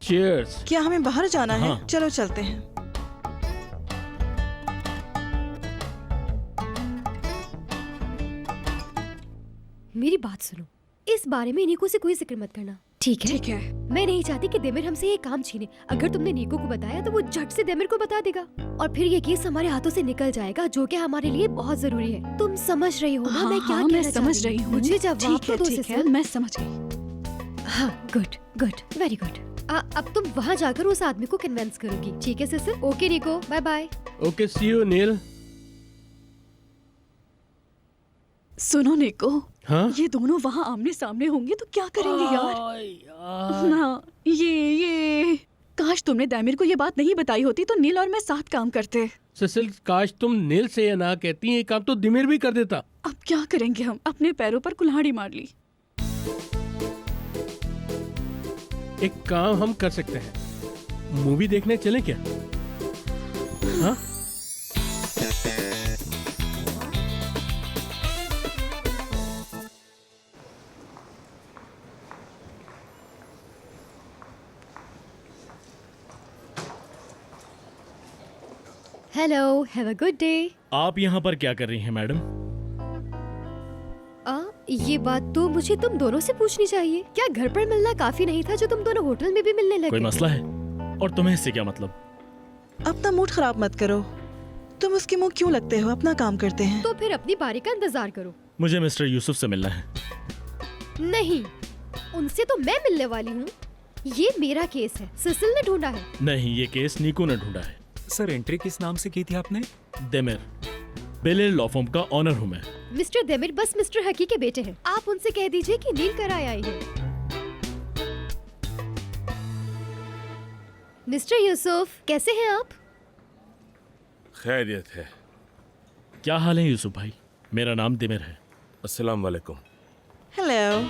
Cheers. क्या हमें बाहर जाना है? हाँ। चलो चलते हैं। मेरी बात सुनो, इस बारे में नीको से कोई जिक्र मत करना, ठीक है? ठीक है। मैं नहीं चाहती कि देमिर हमसे ये काम छीने। अगर तुमने नीको को बताया तो वो झट से देमिर को बता देगा और फिर ये केस हमारे हाथों से निकल जाएगा, जो कि हमारे लिए बहुत जरूरी है। तुम समझ रही हो ना मैं क्या कहना मैं समझ रही हूँ। मुझे जवाब ठीक है, तो दो ठीक है, सिसिल। मैं समझ गई। हाँ, गुड गुड, वेरी गुड। अब तुम वहाँ जाकर उस आदमी को कन्विंस करोगी, ठीक है Cecil? Okay Niko, bye bye. Okay, see you Neil. सुनो निको, हाँ? ये दोनों वहाँ आमने सामने होंगे तो क्या करेंगे यार? हाँ, ये काश तुमने दामिर को ये बात नहीं बताई होती तो नील और मैं साथ काम करते। सिसिल, काश तुम नील से ये ना कहती, ये काम तो दिमिर भी कर देता। अब क्या करेंगे हम? अपने पैरों पर कुल्हाड़ी मार ली। एक काम हम कर सकते हैं, मूवी देखने चलें क्या? हाँ? Hello, have a good day. आप यहाँ पर क्या कर रही हैं मैडम? ये बात तो मुझे तुम दोनों से पूछनी चाहिए। क्या घर पर मिलना काफी नहीं था जो तुम दोनों होटल में भी मिलने लगे? कोई मसला है? और तुम्हें इससे क्या मतलब? अपना मूड खराब मत करो। तुम उसके मुंह क्यों लगते हो? अपना काम करते हैं। तो फिर अपनी बारी का इंतजार करो। मुझे मिस्टर यूसुफ से मिलना है। नहीं, उनसे तो मैं मिलने वाली हूँ। ये मेरा केस है, सिसिल ने ढूंढा है। नहीं, ये केस नीको ने ढूंढा है। सर, एंट्री किस नाम से की थी आपने? देमिर, बेले लॉ फर्म का ऑनर हूँ मैं। मिस्टर देमिर बस मिस्टर हकी के बेटे हैं। आप उनसे कह दीजिए कि नील कराए आई है। मिस्टर यूसुफ, कैसे हैं आप? खैरियत है। क्या हाल है यूसुफ भाई? मेरा नाम देमिर है। अस्सलाम वालेकुम। हेलो।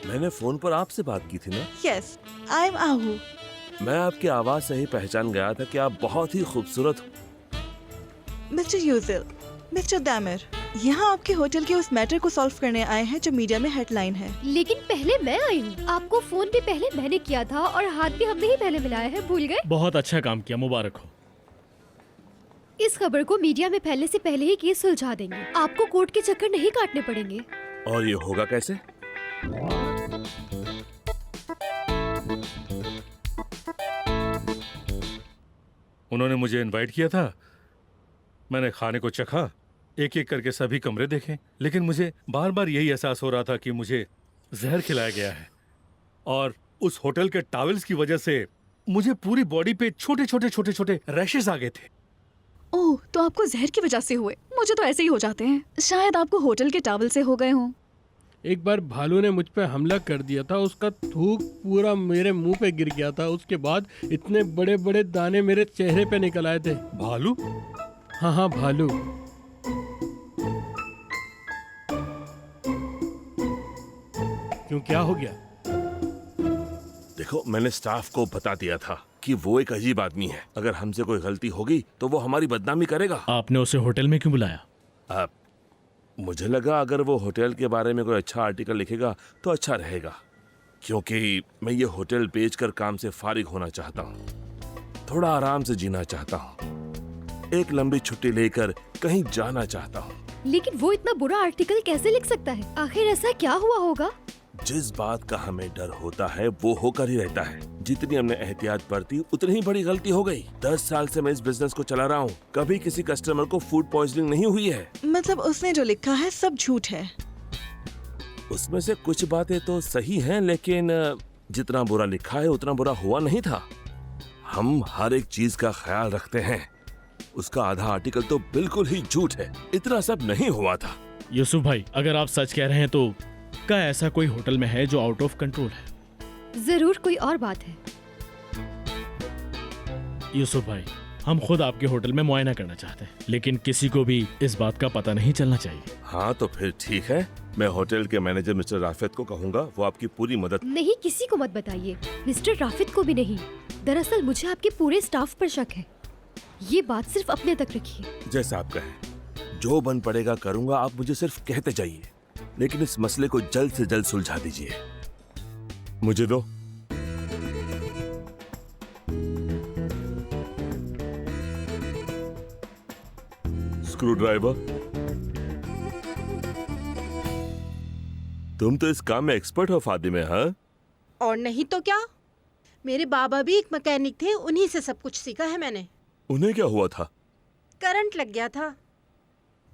मैंने फोन पर आपसे बात की थी ना? यस, आई एम आहू। मैं आपकी आवाज से ही पहचान गया था कि आप बहुत ही खूबसूरत हो। मिस्टर यूसुफ, मिस्टर दामिर, यहाँ आपके होटल के उस मैटर को सॉल्व करने आए हैं जो मीडिया में हेडलाइन है। लेकिन पहले मैं आई हूँ। आपको फोन भी पहले मैंने किया था और हाथ भी हमने ही पहले मिलाया है, भूल गए? बहुत अच्छा काम किया, मुबारक हो। इस खबर को मीडिया में फैलने से पहले ही केस सुलझा देंगे। आपको कोर्ट के चक्कर नहीं काटने पड़ेंगे। और ये होगा कैसे? उन्होंने मुझे इनवाइट किया था, मैंने खाने को चखा, एक एक करके सभी कमरे देखे, लेकिन मुझे बार बार यही एहसास हो रहा था कि मुझे जहर खिलाया गया है। और उस होटल के टॉवल्स की वजह से मुझे पूरी बॉडी पे छोटे छोटे छोटे छोटे रैशेस आ गए थे। ओह, तो आपको जहर की वजह से हुए? मुझे तो ऐसे ही हो जाते हैं। शायद आपको होटल के टॉवल से हो गए हों। एक बार भालू ने मुझ पे हमला कर दिया था, उसका थूक पूरा मेरे मुंह पे गिर गया था। उसके बाद इतने बड़े बड़े दाने मेरे चेहरे पे निकल आए थे। भालू? हाँ हाँ, भालू। क्यों, क्या हो गया? देखो, मैंने स्टाफ को बता दिया था कि वो एक अजीब आदमी है। अगर हमसे कोई गलती होगी तो वो हमारी बदनामी करेगा। आपने उसे होटल में क्यों बुलाया? मुझे लगा अगर वो होटल के बारे में कोई अच्छा आर्टिकल लिखेगा तो अच्छा रहेगा, क्योंकि मैं ये होटल बेचकर काम से फारिग होना चाहता हूँ। थोड़ा आराम से जीना चाहता हूँ। एक लंबी छुट्टी लेकर कहीं जाना चाहता हूँ। लेकिन वो इतना बुरा आर्टिकल कैसे लिख सकता है? आखिर ऐसा क्या हुआ होगा? जिस बात का हमें डर होता है वो होकर ही रहता है। जितनी हमने एहतियात बरती उतनी ही बड़ी गलती हो गई। 10 साल से मैं इस बिजनेस को चला रहा हूँ, कभी किसी कस्टमर को फूड पॉइजनिंग नहीं हुई है। मतलब उसने जो लिखा है सब झूठ है? उसमें से कुछ बातें तो सही हैं, लेकिन जितना बुरा लिखा है उतना बुरा हुआ नहीं था। हम हर एक चीज का ख्याल रखते हैं। उसका आधा आर्टिकल तो बिल्कुल ही झूठ है। इतना सब नहीं हुआ था। यूसुफ भाई, अगर आप सच कह रहे हैं तो क्या ऐसा कोई होटल में है जो आउट ऑफ कंट्रोल है? जरूर कोई और बात है। यूसुफ भाई, हम खुद आपके होटल में मुआयना करना चाहते हैं, लेकिन किसी को भी इस बात का पता नहीं चलना चाहिए। हाँ तो फिर ठीक है, मैं होटल के मैनेजर मिस्टर राफिद को कहूँगा, वो आपकी पूरी मदद। नहीं, किसी को मत बताइए, मिस्टर राफिद को भी नहीं। दरअसल मुझे आपके पूरे स्टाफ पर शक है। ये बात सिर्फ अपने तक रखिए। जैसा आप कहें, जो बन पड़ेगा करूँगा। आप मुझे सिर्फ कहते जाइए, लेकिन इस मसले को जल्द से जल्द सुलझा दीजिए। मुझे दो। Screw driver. तुम तो इस काम में एक्सपर्ट हो फातिमे, हाँ? और नहीं तो क्या, मेरे बाबा भी एक मैकेनिक थे, उन्हीं से सब कुछ सीखा है मैंने। उन्हें क्या हुआ था? करंट लग गया था।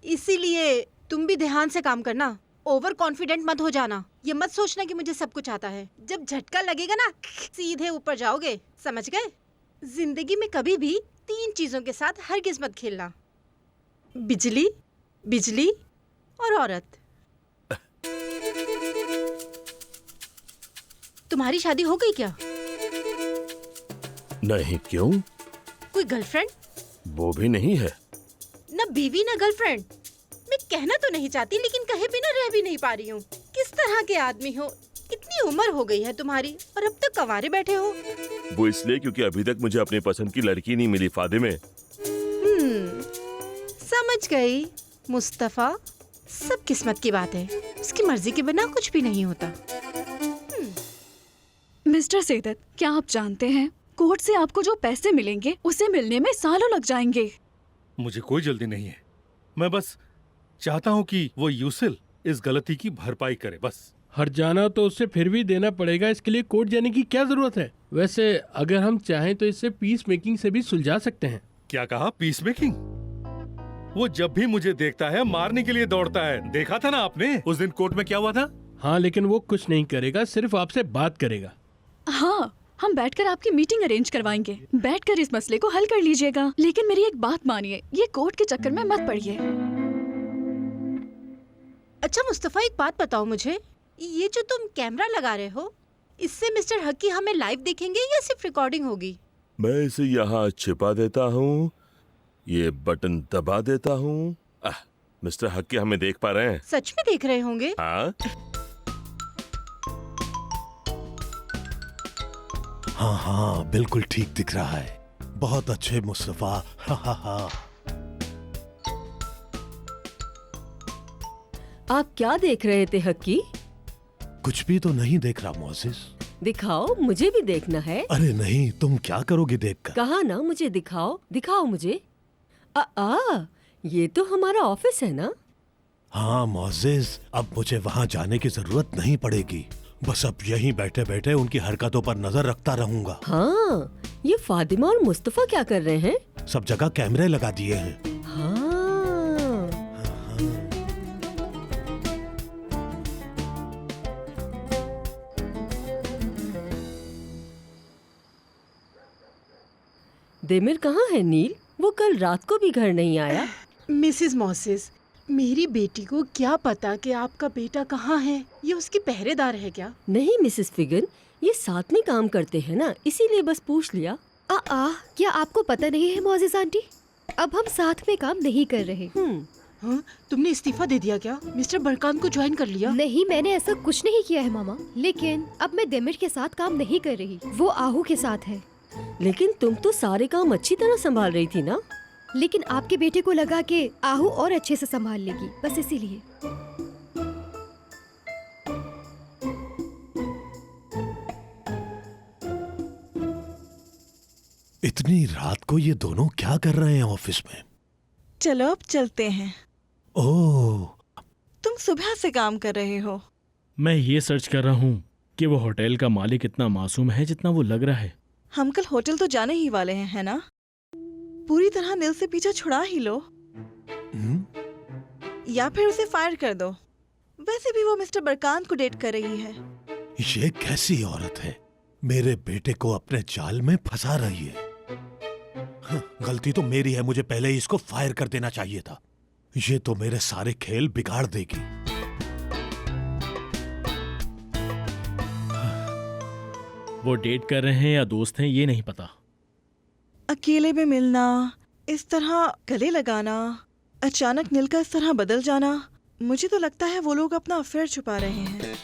इसीलिए तुम भी ध्यान से काम करना, ओवर कॉन्फिडेंट मत हो जाना। ये मत सोचना कि मुझे सब कुछ आता है। जब झटका लगेगा ना, सीधे ऊपर जाओगे, समझ गए? जिंदगी में कभी भी 3 चीजों के साथ हरगिज मत खेलना, बिजली, बिजली और औरत। तुम्हारी शादी हो गई क्या? नहीं, क्यों? कोई गर्लफ्रेंड? वो भी नहीं है। न बीवी न गर्लफ्रेंड। मैं कहना तो नहीं चाहती, लेकिन कहे बिना रह भी नहीं पा रही हूँ। किस तरह के आदमी हो? इतनी उम्र हो गई है तुम्हारी और अब तक कंवारे बैठे हो। वो इसलिए क्योंकि अभी तक मुझे अपनी पसंद की लड़की नहीं मिली फातिमे। समझ गई मुस्तफा, सब किस्मत की बात है। उसकी मर्जी के बिना कुछ भी नहीं होता। मिस्टर सेदत, क्या आप जानते हैं कोर्ट से आपको जो पैसे मिलेंगे उसे मिलने में सालों लग जाएंगे। मुझे कोई जल्दी नहीं है, मैं बस चाहता हूँ कि वो यूसिल इस गलती की भरपाई करे, बस। हर जाना तो उससे फिर भी देना पड़ेगा, इसके लिए कोर्ट जाने की क्या जरूरत है? वैसे अगर हम चाहें तो इससे पीस मेकिंग से भी सुलझा सकते हैं। क्या कहा? Peace making? वो जब भी मुझे देखता है मारने के लिए दौड़ता है। देखा था ना आपने उस दिन कोर्ट में क्या हुआ था? हाँ, लेकिन वो कुछ नहीं करेगा, सिर्फ आपसे बात करेगा। हाँ, हम बैठकर आपकी मीटिंग अरेंज करवाएंगे। बैठकर इस मसले को हल कर लीजिएगा। लेकिन मेरी एक बात मानिए, ये कोर्ट के चक्कर में मत पड़िए। अच्छा मुस्तफा, एक बात बताओ मुझे, ये जो तुम कैमरा लगा रहे हो, इससे मिस्टर हकी हमें लाइव देखेंगे या सिर्फ रिकॉर्डिंग होगी? मैं इसे यहाँ छिपा देता हूँ, ये बटन दबा देता हूँ। मिस्टर हकी हमें देख पा रहे हैं? सच में देख रहे होंगे? हाँ। हाँ हाँ, बिल्कुल ठीक दिख रहा है। बहुत अच्छे मुस्तफा। हाँ हाँ हाँ। आप क्या देख रहे थे हक्की? कुछ भी तो नहीं देख रहा मोसेस। दिखाओ, मुझे भी देखना है। अरे नहीं, तुम क्या करोगे देखकर? कहा ना मुझे दिखाओ, दिखाओ मुझे। ये तो हमारा ऑफिस है ना? हाँ मोसेस, अब मुझे वहाँ जाने की जरूरत नहीं पड़ेगी। बस अब यहीं बैठे बैठे उनकी हरकतों पर नजर रखता रहूंगा। हाँ, ये फातिमा और मुस्तफा क्या कर रहे हैं? सब जगह कैमरे लगा दिए हैं। हाँ। देमिर कहाँ है नील? वो कल रात को भी घर नहीं आया। मिसेस मॉसेस, मेरी बेटी को क्या पता कि आपका बेटा कहाँ है? ये उसकी पहरेदार है क्या? नहीं मिसेस फिगन, ये साथ में काम करते हैं ना, इसीलिए बस पूछ लिया। क्या आपको पता नहीं है मोज़ेज़ आंटी, अब हम साथ में काम नहीं कर रहे। हाँ, तुमने इस्तीफा दे दिया क्या? मिस्टर बरकान को ज्वाइन कर लिया? नहीं, मैंने ऐसा कुछ नहीं किया है मामा। लेकिन अब मैं देमिर के साथ काम नहीं कर रही, वो आहू के साथ है। लेकिन तुम तो सारे काम अच्छी तरह संभाल रही थी ना? लेकिन आपके बेटे को लगा कि आहू और अच्छे से संभाल लेगी, बस इसीलिए। इतनी रात को ये दोनों क्या कर रहे हैं ऑफिस में? चलो अब चलते हैं। ओह, तुम सुबह से काम कर रहे हो। मैं ये सर्च कर रहा हूँ कि वो होटल का मालिक इतना मासूम है जितना वो लग रहा है। हम कल होटल तो जाने ही वाले हैं, है ना? पूरी तरह नील से पीछा छुड़ा ही लो, या फिर उसे फायर कर दो। वैसे भी वो मिस्टर बरकान को डेट कर रही है। ये कैसी औरत है? मेरे बेटे को अपने जाल में फंसा रही है। गलती तो मेरी है, मुझे पहले ही इसको फायर कर देना चाहिए था। ये तो मेरे सारे खेल बिगाड़ देगी। वो डेट कर रहे हैं या दोस्त हैं ये नहीं पता। अकेले में मिलना, इस तरह गले लगाना, अचानक नील का इस तरह बदल जाना, मुझे तो लगता है वो लोग अपना अफेयर छुपा रहे हैं।